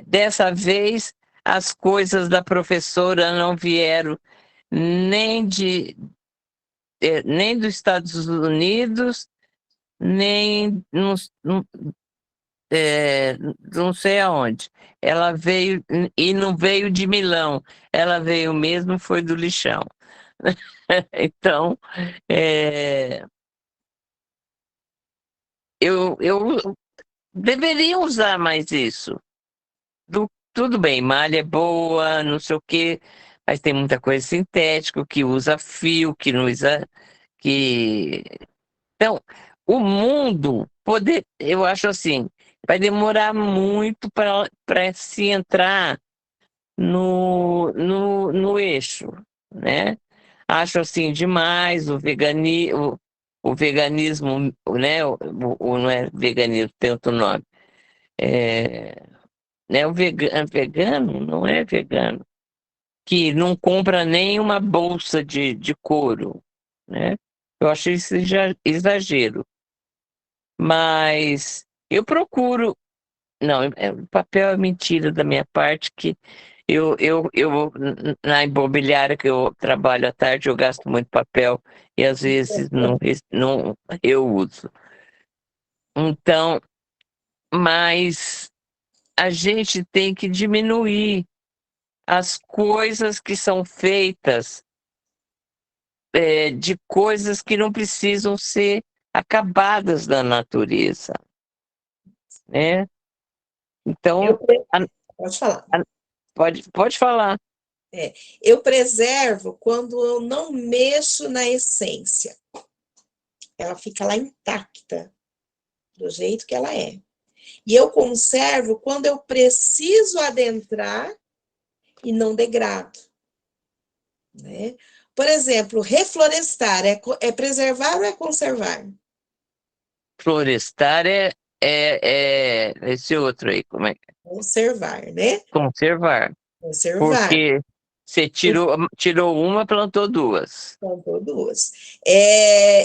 Dessa vez, as coisas da professora não vieram nem nem dos Estados Unidos, nem não sei aonde. Ela veio, e não veio de Milão, ela veio mesmo, foi do lixão. Então, é, eu deveria usar mais isso. Tudo bem, malha é boa, não sei o quê, mas tem muita coisa sintética, que usa fio, que não usa. Que... Então, o mundo, eu acho assim, vai demorar muito para se entrar no eixo, né? Acho assim demais o veganismo, né? Não é veganismo, tem outro nome. É, né? O vegano não é vegano, que não compra nem uma bolsa de couro, né? Eu acho isso exagero. Mas eu procuro. Não, o papel é mentira da minha parte, que na imobiliária que eu trabalho à tarde, eu gasto muito papel e às vezes não eu uso. Então, mas a gente tem que diminuir as coisas que são feitas de coisas que não precisam ser acabadas da natureza, né? Então, Pode falar. pode falar. Eu preservo quando eu não mexo na essência. Ela fica lá intacta, do jeito que ela é. E eu conservo quando eu preciso adentrar e não degrado, né? Por exemplo, reflorestar é preservar ou é conservar? Florestar é esse outro aí, como é que é? Conservar, né? Conservar. Conservar. Porque você tirou uma, plantou duas. Plantou duas.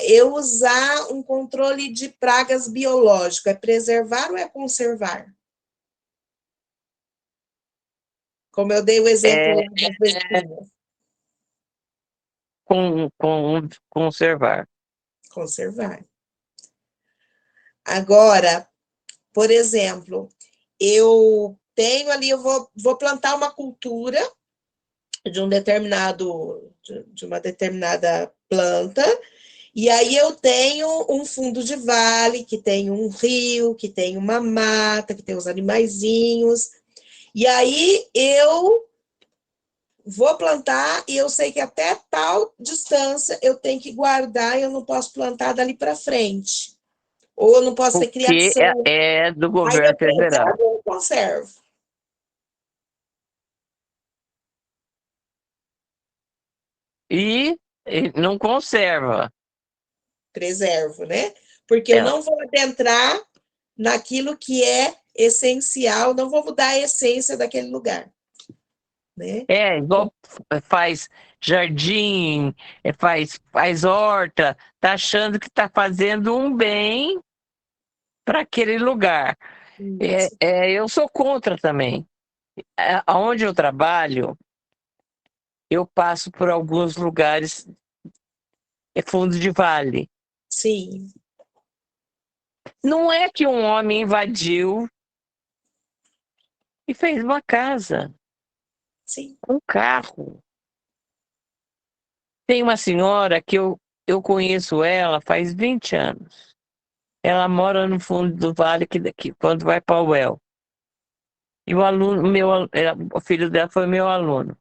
Eu usar um controle de pragas biológico, é preservar ou é conservar? Como eu dei o exemplo É, lá das bexigas. conservar. Conservar. Agora, por exemplo, eu tenho ali, eu vou plantar uma cultura de uma determinada planta, e aí eu tenho um fundo de vale, que tem um rio, que tem uma mata, que tem os animaizinhos, e aí eu vou plantar e eu sei que até tal distância eu tenho que guardar e eu não posso plantar dali para frente. Ou eu não posso ter Porque criação. é do Aí governo eu federal. preservo ou conservo? E não conserva. Preservo, né? Porque eu Ela. não vou adentrar naquilo que é essencial, não vou mudar a essência daquele lugar. Né? Igual faz jardim, faz horta, tá achando que tá fazendo um bem para aquele lugar. Eu sou contra também. Onde eu trabalho, eu passo por alguns lugares, fundo de vale. Sim. Não é que um homem invadiu e fez uma casa. Sim. Um carro. Tem uma senhora que eu conheço ela faz 20 anos. Ela mora no fundo do vale, que quando vai para o UEL. E o filho dela foi meu aluno.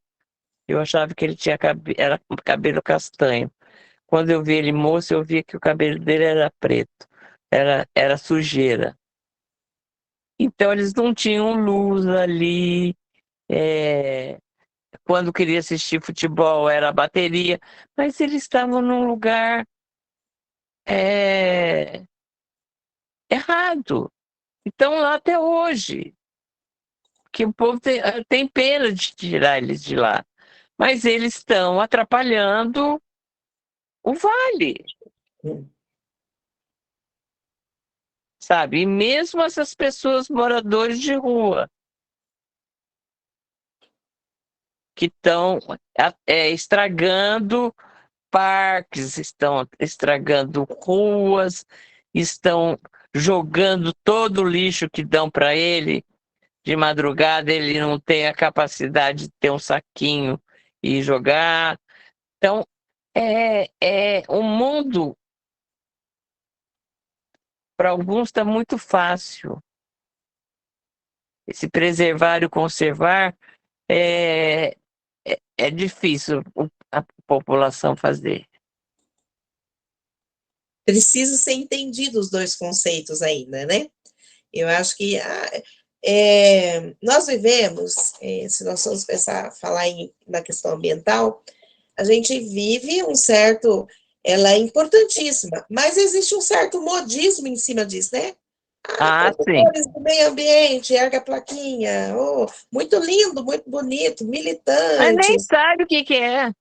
Eu achava que ele tinha era cabelo castanho. Quando eu vi ele moço, eu via que o cabelo dele era preto. Era sujeira. Então, eles não tinham luz ali. Quando queria assistir futebol, era a bateria. Mas eles estavam num lugar errado. Então, lá até hoje. Que o povo tem pena de tirar eles de lá. Mas eles estão atrapalhando o vale. Sabe? E mesmo essas pessoas moradores de rua que estão estragando parques, estão estragando ruas, estão jogando todo o lixo que dão para ele. De madrugada ele não tem a capacidade de ter um saquinho e jogar. Então, o mundo, para alguns, está muito fácil. Se preservar e conservar é difícil a população fazer. Precisa ser entendido os dois conceitos ainda, né? Eu acho que nós vivemos, se nós formos pensar, falar na questão ambiental, a gente vive um certo, ela é importantíssima, mas existe um certo modismo em cima disso, né? Promotores do meio ambiente, erga a plaquinha, muito lindo, muito bonito, militante. Mas nem sabe o que é.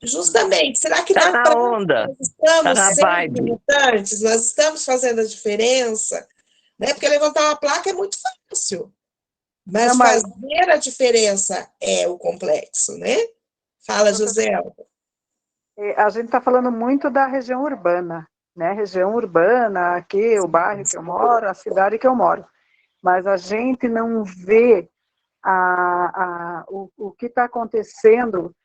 Justamente, será que na onda, nós estamos na sendo vibe. militantes, nós estamos fazendo a diferença? Né? Porque levantar uma placa é muito fácil, mas fazer a diferença é o complexo, né? Fala, José. A gente está falando muito da região urbana, né? Região urbana, aqui, o bairro que eu moro, a cidade que eu moro. Mas a gente não vê o que está acontecendo,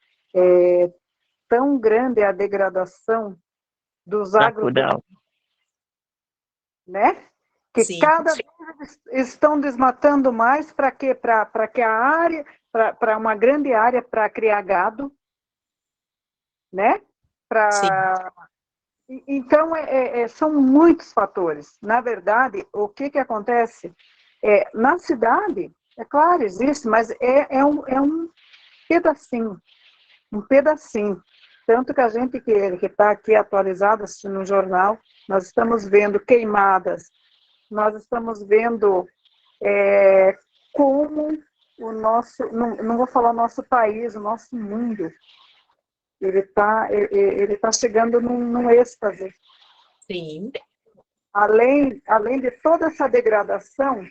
tão grande a degradação dos agrotóxicos, né? Que sim, cada vez estão desmatando mais para quê? Para que a área, para uma grande área para criar gado, né? Então, são muitos fatores. Na verdade, o que acontece? Na cidade, é claro, existe, mas é um pedacinho. Um pedacinho. Tanto que a gente que está aqui atualizado, assistindo no jornal, nós estamos vendo queimadas, nós estamos vendo como o nosso, não vou falar o nosso país, o nosso mundo, ele tá chegando num êxtase. Sim. Além de toda essa degradação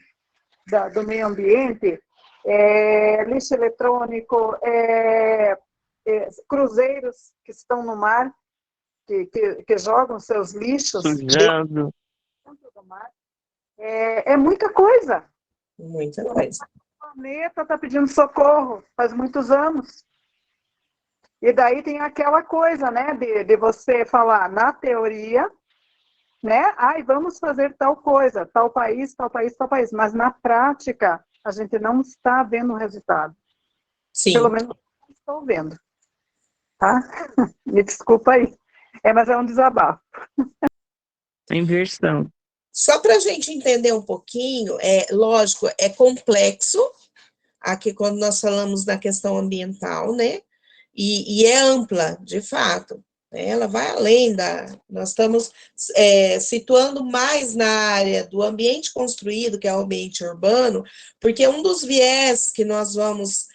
do meio ambiente, lixo eletrônico, cruzeiros que estão no mar, que jogam seus lixos sujando dentro do mar. É muita coisa. Muita coisa. O planeta está pedindo socorro faz muitos anos. E daí tem aquela coisa, né, de você falar na teoria, né, vamos fazer tal coisa, tal país, tal país, tal país, mas na prática a gente não está vendo o resultado. Sim. Pelo menos não estou vendo. Tá? Me desculpa aí. Mas é um desabafo. Inversão. Só para a gente entender um pouquinho, lógico, é complexo, aqui quando nós falamos da questão ambiental, né? E é ampla, de fato. né? Ela vai além nós estamos situando mais na área do ambiente construído, que é o ambiente urbano, porque um dos viés que nós vamos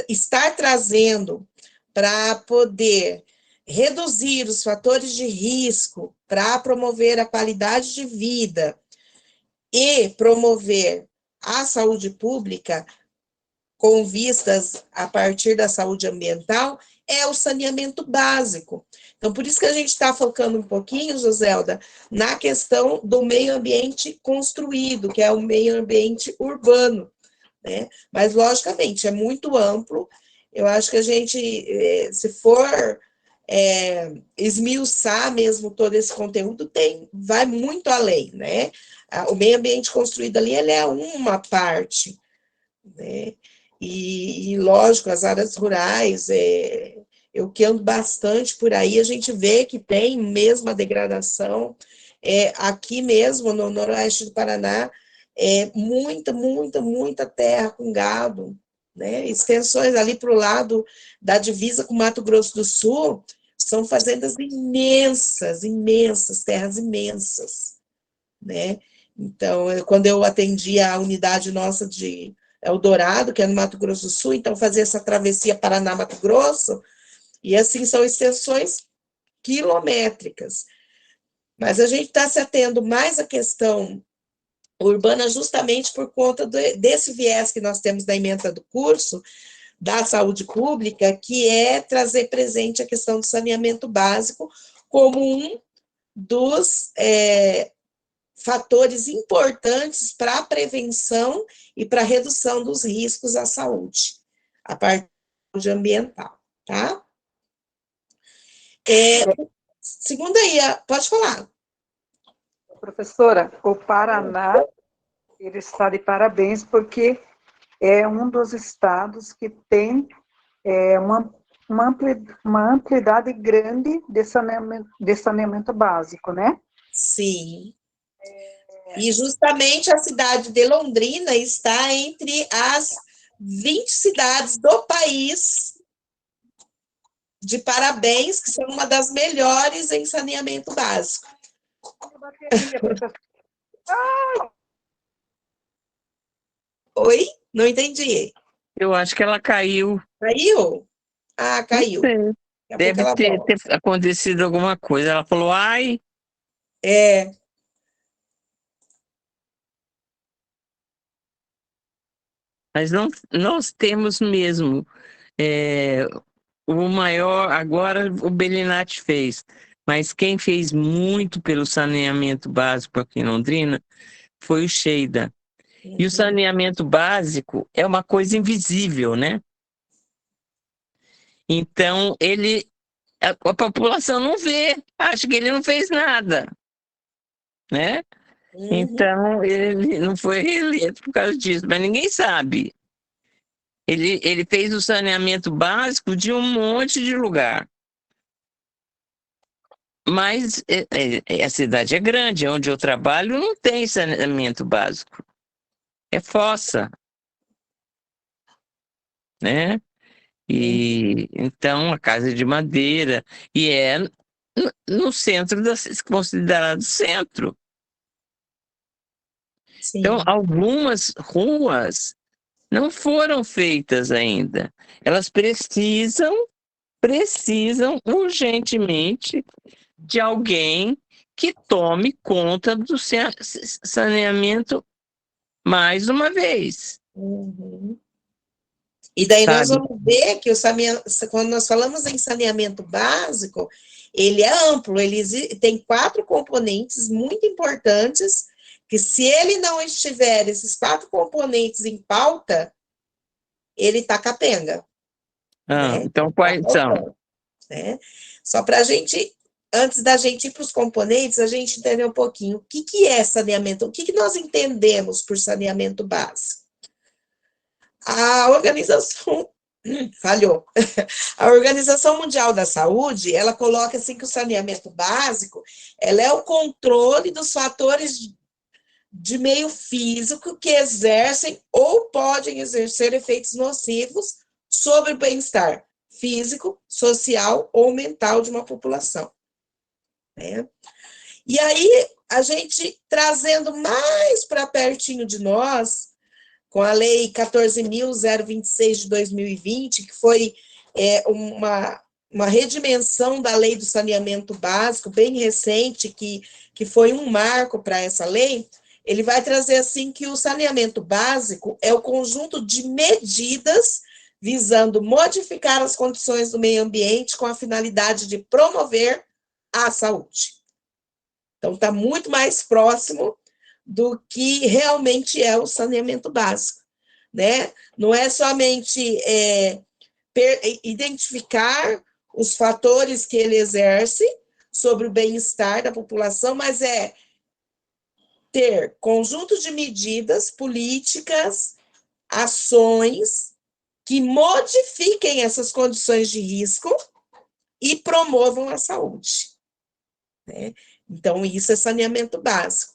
estar trazendo para poder reduzir os fatores de risco, para promover a qualidade de vida e promover a saúde pública com vistas a partir da saúde ambiental, é o saneamento básico. Então, por isso que a gente está focando um pouquinho, Joselda, na questão do meio ambiente construído, que é o meio ambiente urbano, né? Mas, logicamente, é muito amplo. Eu acho que a gente, se for esmiuçar mesmo todo esse conteúdo, vai muito além, né? O meio ambiente construído ali, ele é uma parte, né? E lógico, as áreas rurais, eu que ando bastante por aí, a gente vê que tem mesmo a degradação, aqui mesmo no noroeste do Paraná, muita terra com gado, né? Extensões ali para o lado da divisa com Mato Grosso do Sul, são fazendas imensas, terras imensas, né? Então, quando eu atendi a unidade nossa de Eldorado, que é no Mato Grosso do Sul, então fazia essa travessia Paraná-Mato Grosso, e assim são extensões quilométricas. Mas a gente está se atendo mais à questão urbana justamente por conta desse viés que nós temos da ementa do curso, da saúde pública, que é trazer presente a questão do saneamento básico como um dos fatores importantes para a prevenção e para a redução dos riscos à saúde, a parte ambiental, tá? Segunda aí, pode falar. Professora, o Paraná, ele está de parabéns, porque é um dos estados que tem uma amplidade grande de saneamento básico, né? Sim. E justamente a cidade de Londrina está entre as 20 cidades do país de parabéns, que são uma das melhores em saneamento básico. Oi? Não entendi. Eu acho que ela caiu. Caiu? Ah, caiu. Deve ter acontecido alguma coisa. Ela falou, ai. Mas nós temos mesmo o maior, agora o Belinati fez, mas quem fez muito pelo saneamento básico aqui em Londrina foi o Sheida. E o saneamento básico é uma coisa invisível, né? Então, a população não vê, acha que ele não fez nada, né? Então, ele não foi reeleito por causa disso, mas ninguém sabe. Ele fez o saneamento básico de um monte de lugar. Mas a cidade é grande, onde eu trabalho não tem saneamento básico. É fossa, né? E então a casa é de madeira e é no centro considerado centro. Sim. Então algumas ruas não foram feitas ainda. Elas precisam urgentemente de alguém que tome conta do saneamento mais uma vez. E daí nós vamos ver que quando nós falamos em saneamento básico, ele é amplo, ele tem 4 componentes muito importantes, que se ele não estiver esses 4 componentes em pauta, ele está capenga. Né? Então quais são? Né? Só para a gente, antes da gente ir para os componentes, a gente entender um pouquinho o que é saneamento, o que nós entendemos por saneamento básico. A Organização Mundial da Saúde, ela coloca assim que o saneamento básico, ela é o controle dos fatores de meio físico que exercem ou podem exercer efeitos nocivos sobre o bem-estar físico, social ou mental de uma população, né? E aí, a gente trazendo mais para pertinho de nós, com a Lei 14.026 de 2020, que foi uma redimensão da Lei do Saneamento Básico, bem recente, que foi um marco para essa lei. Ele vai trazer assim que o saneamento básico é o conjunto de medidas visando modificar as condições do meio ambiente com a finalidade de promover a saúde. Então, está muito mais próximo do que realmente é o saneamento básico, né? Não é somente identificar os fatores que ele exerce sobre o bem-estar da população, mas é ter conjuntos de medidas políticas, ações que modifiquem essas condições de risco e promovam a saúde, né? Então, isso é saneamento básico.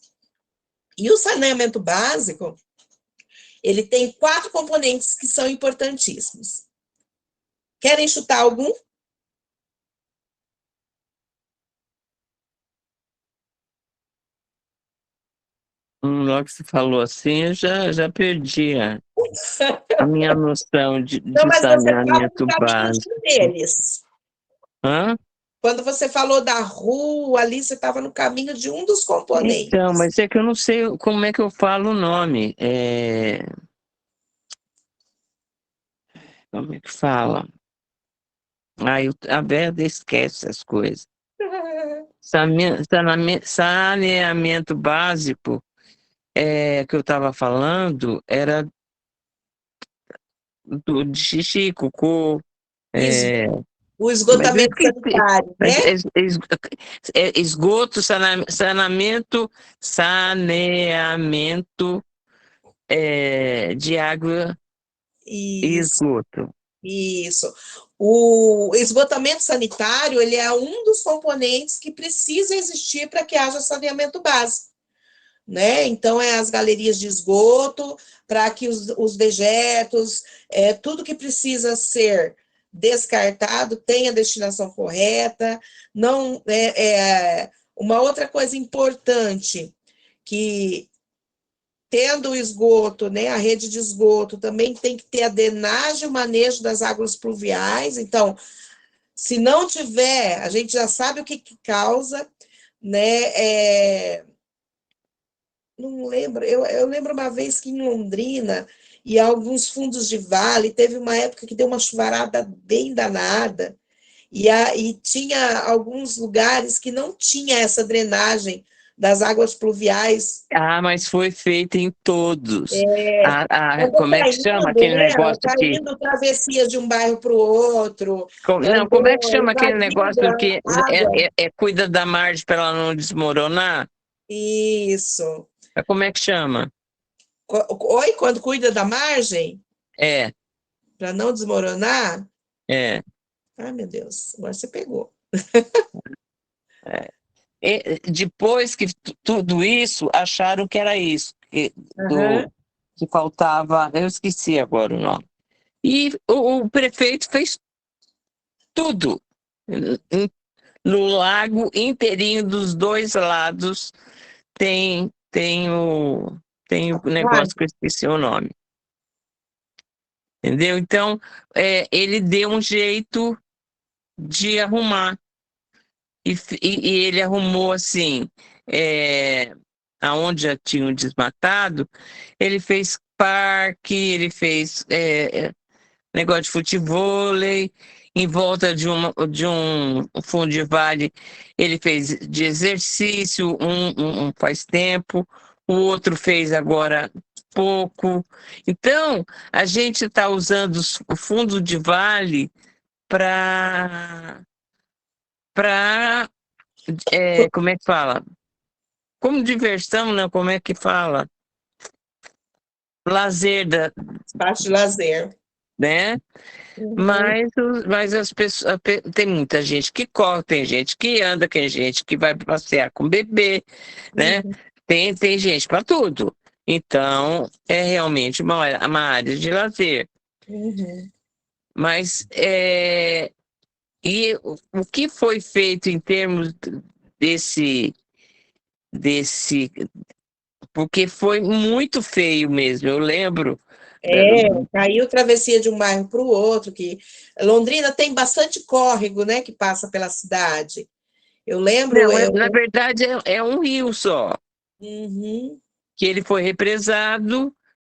E o saneamento básico, ele tem 4 componentes que são importantíssimos. Querem chutar algum? Logo que você falou assim, eu já perdi a minha noção de Mas você estava saneamento no caminho de básico. um deles. Hã? Quando você falou da rua ali, você estava no caminho de um dos componentes. Então, mas é que eu não sei como é que eu falo o nome. Como é que fala? A Verda esquece as coisas. Saneamento básico que eu estava falando era de xixi, cocô. O esgotamento sanitário, né? Esgoto, saneamento de água e esgoto. Isso. O esgotamento sanitário, ele é um dos componentes que precisa existir para que haja saneamento básico, né? Então, as galerias de esgoto, para que os dejetos, tudo que precisa ser descartado tenha a destinação correta. Não, uma outra coisa importante, que tendo o esgoto, né, a rede de esgoto, também tem que ter a drenagem e o manejo das águas pluviais. Então, se não tiver, a gente já sabe o que causa, né? Não lembro, eu lembro uma vez que em Londrina e alguns fundos de vale, teve uma época que deu uma chuvarada bem danada, e tinha alguns lugares que não tinha essa drenagem das águas pluviais. Mas foi feito em todos. Como é que chama aquele né? negócio que... Indo travessias de um bairro para o outro. Não, como é que chama aquele negócio que cuida da margem para ela não desmoronar? Isso. Como é que chama? Oi, quando cuida da margem? Para não desmoronar? Ai, meu Deus, agora você pegou. Depois que tudo isso, acharam que era isso, que faltava, eu esqueci agora o nome. E o prefeito fez tudo. No lago inteirinho dos 2 lados tem o negócio que eu esqueci o nome. Entendeu? Então, ele deu um jeito de arrumar. E ele arrumou assim, aonde já tinham desmatado, ele fez parque, ele fez negócio de futevôlei, em volta de um fundo de vale, ele fez de exercício, um faz tempo, o outro fez agora pouco. Então, a gente está usando o fundo de vale para como é que fala? Como diversão, né? Como é que fala? Lazer parte de lazer, né? Mas as pessoas, tem muita gente que corre, tem gente que anda, tem gente que vai passear com bebê, né? Tem gente para tudo. Então, é realmente uma área de lazer. Mas e o que foi feito em termos desse, porque foi muito feio mesmo, eu lembro. Caiu travessia de um bairro para o outro, que Londrina tem bastante córrego, né, que passa pela cidade. Eu lembro... Não, na verdade, é um rio só. Uhum. Que ele foi represado